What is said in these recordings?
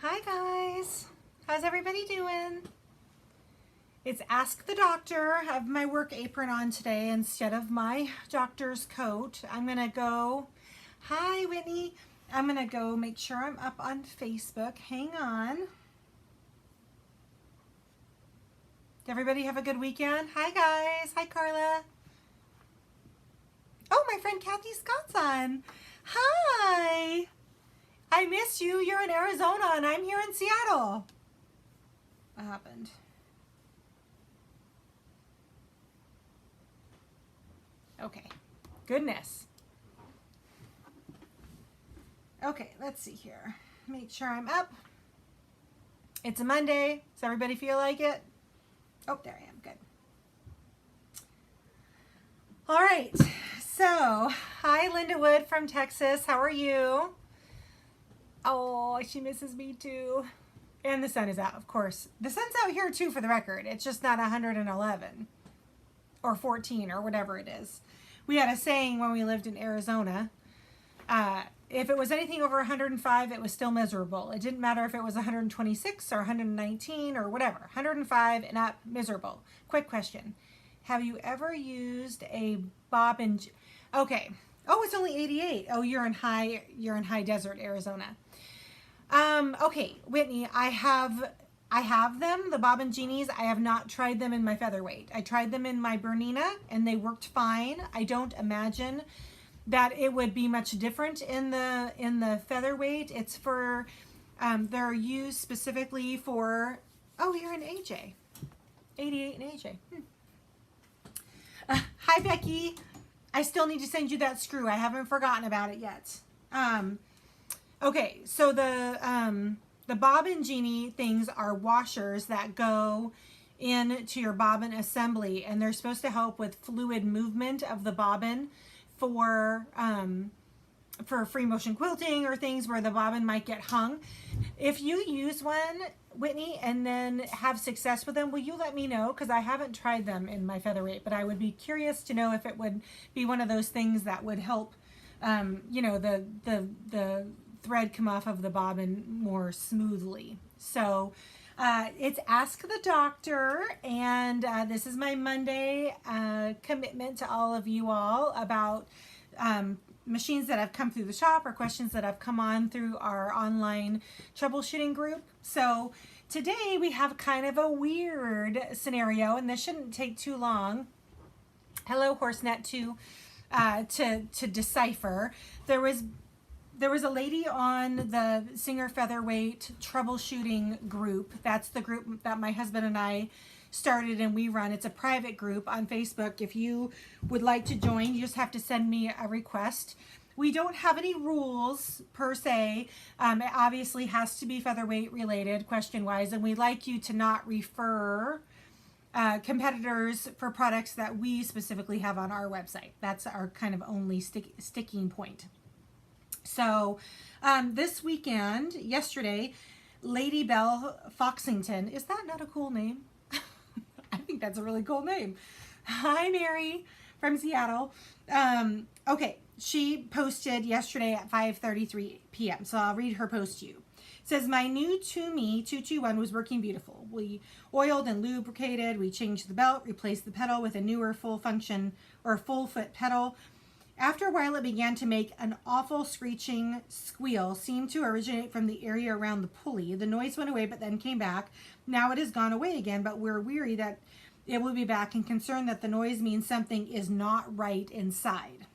Hi guys, how's everybody doing? It's Ask the Doctor. I have my work apron on today instead of my doctor's coat. I'm gonna go, hi Whitney, I'm gonna go make sure I'm up on Facebook. Hang on. Did everybody have a good weekend? Hi guys, hi Carla. Oh, my friend Kathy Scott's on. Hi. I miss you. You're in Arizona and I'm here in Seattle. What happened? Okay. Goodness. Okay, let's see here. Make sure I'm up. It's a Monday. Does everybody feel like it? Oh, there I am. Good. All right. So, hi Linda Wood from Texas. How are you? Oh, she misses me too. And the sun is out, of course. The sun's out here too, for the record. It's just not 111 or 14 or whatever it is. We had a saying when we lived in Arizona. If it was anything over 105, it was still miserable. It didn't matter if it was 126 or 119 or whatever. 105 and up, miserable. Quick question. Have you ever used a bobbin? Okay. Oh, it's only 88. Oh, you're in high desert, Arizona. Okay, Whitney, I have them, the bobbin genies. I have not tried them in my Featherweight. I tried them in my Bernina and they worked fine. I don't imagine that it would be much different in the Featherweight. It's for, they're used specifically for, oh, you're in AJ. 88 and AJ. Hi, Becky. I still need to send you that screw. I haven't forgotten about it yet. Okay, so the bobbin genie things are washers that go into your bobbin assembly, and they're supposed to help with fluid movement of the bobbin for free motion quilting or things where the bobbin might get hung. If you use one, Whitney, and then have success with them, will you let me know? Because I haven't tried them in my Featherweight, but I would be curious to know if it would be one of those things that would help, you know, the thread come off of the bobbin more smoothly. So it's Ask the Doctor, and this is my Monday commitment to all of you all about machines that have come through the shop or questions that have come on through our online troubleshooting group. So today we have kind of a weird scenario, and this shouldn't take too long. Hello, HorseNet, to decipher. There was a lady on the Singer Featherweight troubleshooting group. That's the group that my husband and I started and we run. It's a private group on Facebook. If you would like to join, you just have to send me a request. We don't have any rules per se. It obviously has to be Featherweight related question-wise, and we'd like you to not refer competitors for products that we specifically have on our website. That's our kind of only sticking point. So this weekend, yesterday, Lady Belle Foxington, is that not a cool name? I think that's a really cool name. Hi, Mary from Seattle. Okay, she posted yesterday at 5:33 p.m. So I'll read her post to you. It says, my new Toomey 221 was working beautiful. We oiled and lubricated. We changed the belt, replaced the pedal with a newer full function or full foot pedal. After a while, it began to make an awful screeching squeal, seemed to originate from the area around the pulley. The noise went away, but then came back. Now it has gone away again, but we're weary that it will be back and concerned that the noise means something is not right inside.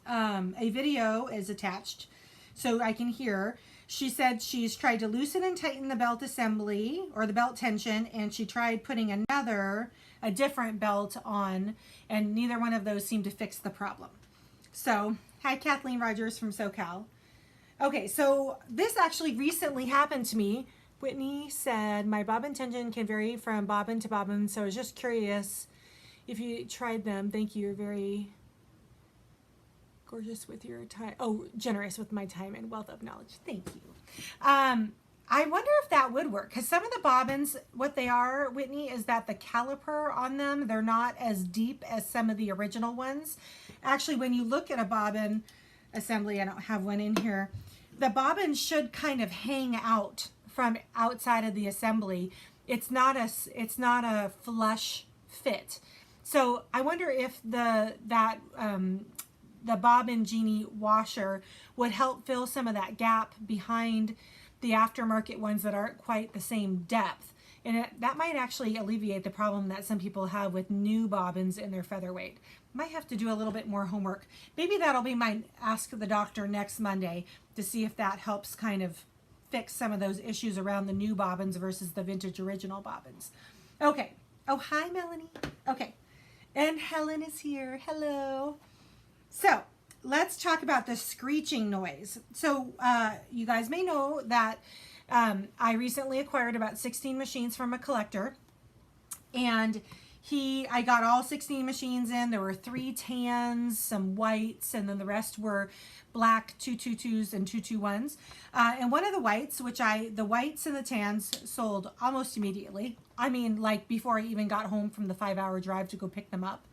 A video is attached so I can hear. She said she's tried to loosen and tighten the belt assembly or the belt tension, and she tried putting a different belt on, and neither one of those seemed to fix the problem. So, hi Kathleen Rogers from SoCal. Okay, so this actually recently happened to me. Whitney said, my bobbin tension can vary from bobbin to bobbin, so I was just curious if you tried them. Thank you, you're very gorgeous with your time. Oh, generous with my time and wealth of knowledge. Thank you. I wonder if that would work, because some of the bobbins, what they are, Whitney, is that the caliper on them, they're not as deep as some of the original ones. Actually, when you look at a bobbin assembly, I don't have one in here, the bobbin should kind of hang out from outside of the assembly. It's not a flush fit. So I wonder if the bobbin genie washer would help fill some of that gap behind the aftermarket ones that aren't quite the same depth. And that might actually alleviate the problem that some people have with new bobbins in their featherweight. Might have to do a little bit more homework. Maybe that'll be my Ask the Doctor next Monday to see if that helps kind of fix some of those issues around the new bobbins versus the vintage original bobbins. Okay. Oh, hi, Melanie. Okay. And Helen is here. Hello. So let's talk about the screeching noise. So you guys may know that I recently acquired about 16 machines from a collector, and I got all 16 machines in. There were 3 tans, some whites, and then the rest were black 222s and 221s. And one of the whites, the whites and the tans sold almost immediately. I mean, like before I even got home from the 5-hour drive to go pick them up.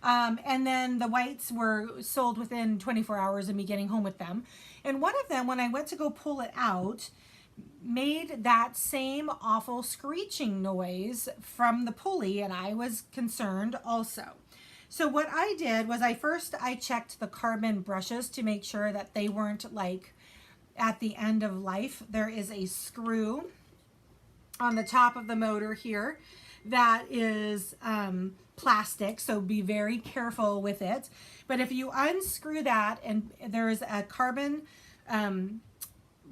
And then the whites were sold within 24 hours of me getting home with them. And one of them, when I went to go pull it out, made that same awful screeching noise from the pulley, and I was concerned also. So what I did was I checked the carbon brushes to make sure that they weren't like at the end of life. There is a screw on the top of the motor here that is plastic, so be very careful with it. But if you unscrew that, and there's a carbon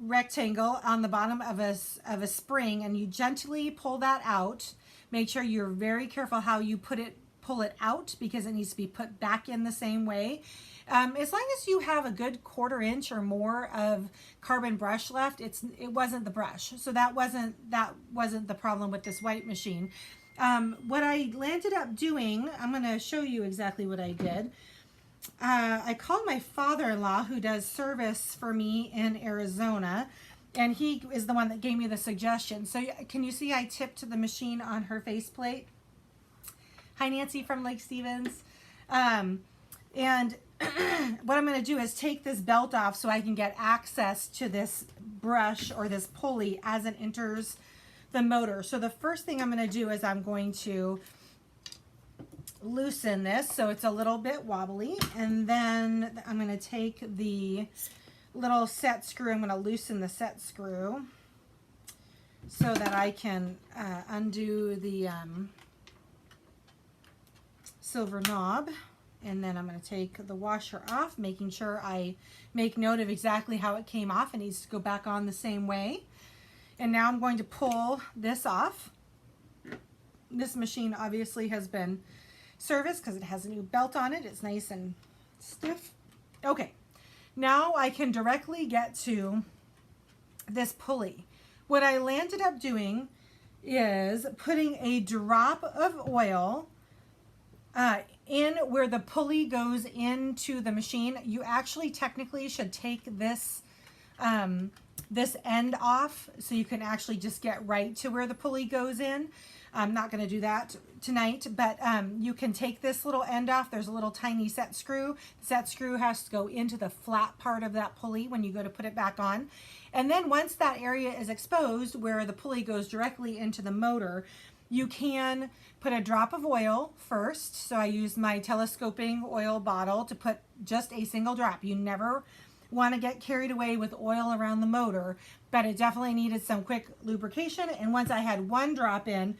rectangle on the bottom of a spring, and you gently pull that out, make sure you're very careful how you pull it out, because it needs to be put back in the same way. As long as you have a good 1/4 inch or more of carbon brush left, it wasn't the brush, so that wasn't the problem with this white machine. What I landed up doing, I'm going to show you exactly what I did. I called my father-in-law, who does service for me in Arizona, and he is the one that gave me the suggestion. So can you see I tipped the machine on her faceplate? Hi, Nancy from Lake Stevens. And what I'm going to do is take this belt off so I can get access to this brush or this pulley as it enters the motor. So the first thing I'm going to do is I'm going to loosen this so it's a little bit wobbly, and then I'm going to take the little set screw. I'm going to loosen the set screw so that I can undo the silver knob, and then I'm going to take the washer off, making sure I make note of exactly how it came off. It needs to go back on the same way. And now I'm going to pull this off. This machine obviously has been serviced because it has a new belt on it. It's nice and stiff. Okay, now I can directly get to this pulley. What I landed up doing is putting a drop of oil in where the pulley goes into the machine. You actually technically should take this this end off so you can actually just get right to where the pulley goes in. I'm not going to do that tonight, but you can take this little end off. There's a little tiny set screw. The set screw has to go into the flat part of that pulley when you go to put it back on. And then once that area is exposed where the pulley goes directly into the motor, you can put a drop of oil first. So I used my telescoping oil bottle to put just a single drop. You never want to get carried away with oil around the motor, but it definitely needed some quick lubrication. And once I had one drop in,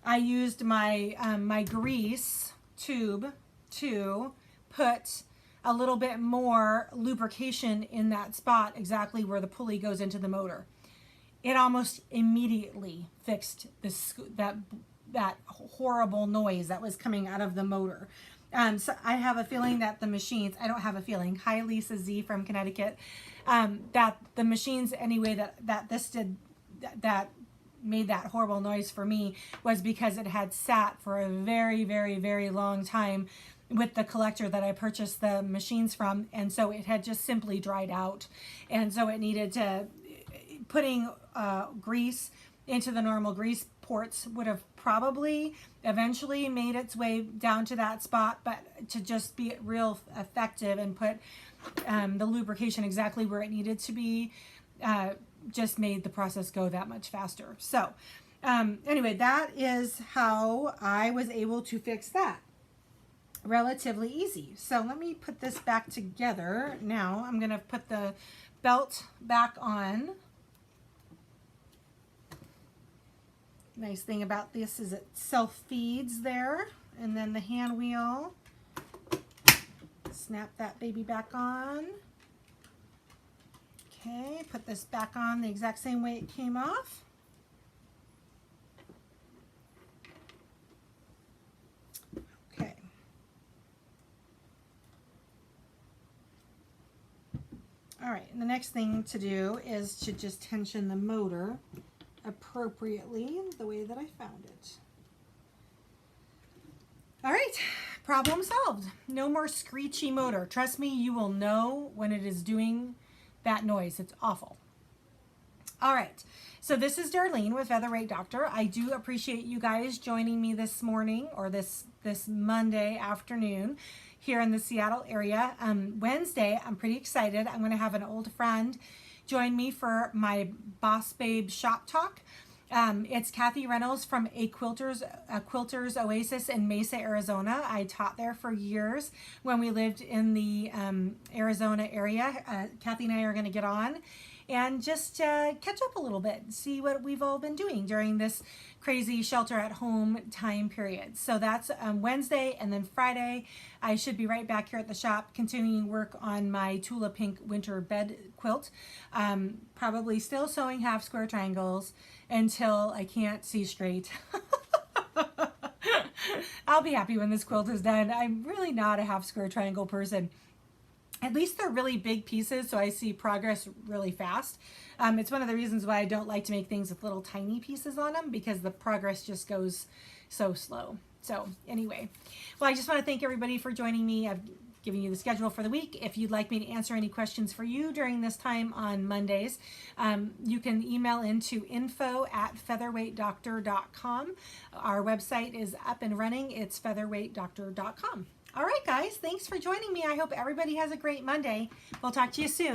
I used my my grease tube to put a little bit more lubrication in that spot exactly where the pulley goes into the motor. It almost immediately fixed that horrible noise that was coming out of the motor. So I have a feeling that the machines, I don't have a feeling, hi Lisa Z from Connecticut, that the machines anyway that made that horrible noise for me was because it had sat for a very, very, very long time with the collector that I purchased the machines from, and so it had just simply dried out, and so it needed to, putting grease into the normal grease ports would have probably eventually made its way down to that spot, but to just be real effective and put the lubrication exactly where it needed to be, just made the process go that much faster. So anyway, that is how I was able to fix that. Relatively easy. So let me put this back together. Now I'm going to put the belt back on. Nice thing about this is it self-feeds there. And then the hand wheel. Snap that baby back on. Okay, put this back on the exact same way it came off. Okay. All right, and the next thing to do is to just tension the motor appropriately the way that I found it. All right, problem solved. No more screechy motor. Trust me, you will know when it is doing that noise. It's awful. All right, so this is Darlene with Featherweight Doctor. I do appreciate you guys joining me this morning or this Monday afternoon here in the Seattle area. Wednesday, I'm pretty excited. I'm going to have an old friend join me for my Boss Babe Shop Talk. It's Kathy Reynolds from a Quilters Oasis in Mesa, Arizona. I taught there for years when we lived in the Arizona area. Kathy and I are going to get on and just catch up a little bit and see what we've all been doing during this crazy shelter at home time period. So that's Wednesday, and then Friday I should be right back here at the shop continuing work on my Tula Pink winter bed quilt. Probably still sewing half square triangles until I can't see straight. I'll be happy when this quilt is done. I'm really not a half square triangle person. At least they're really big pieces, so I see progress really fast. It's one of the reasons why I don't like to make things with little tiny pieces on them, because the progress just goes so slow. So anyway, well, I just want to thank everybody for joining me. I've given you the schedule for the week. If you'd like me to answer any questions for you during this time on Mondays, you can email into info@featherweightdoctor.com. Our website is up and running. It's featherweightdoctor.com. All right, guys, thanks for joining me. I hope everybody has a great Monday. We'll talk to you soon.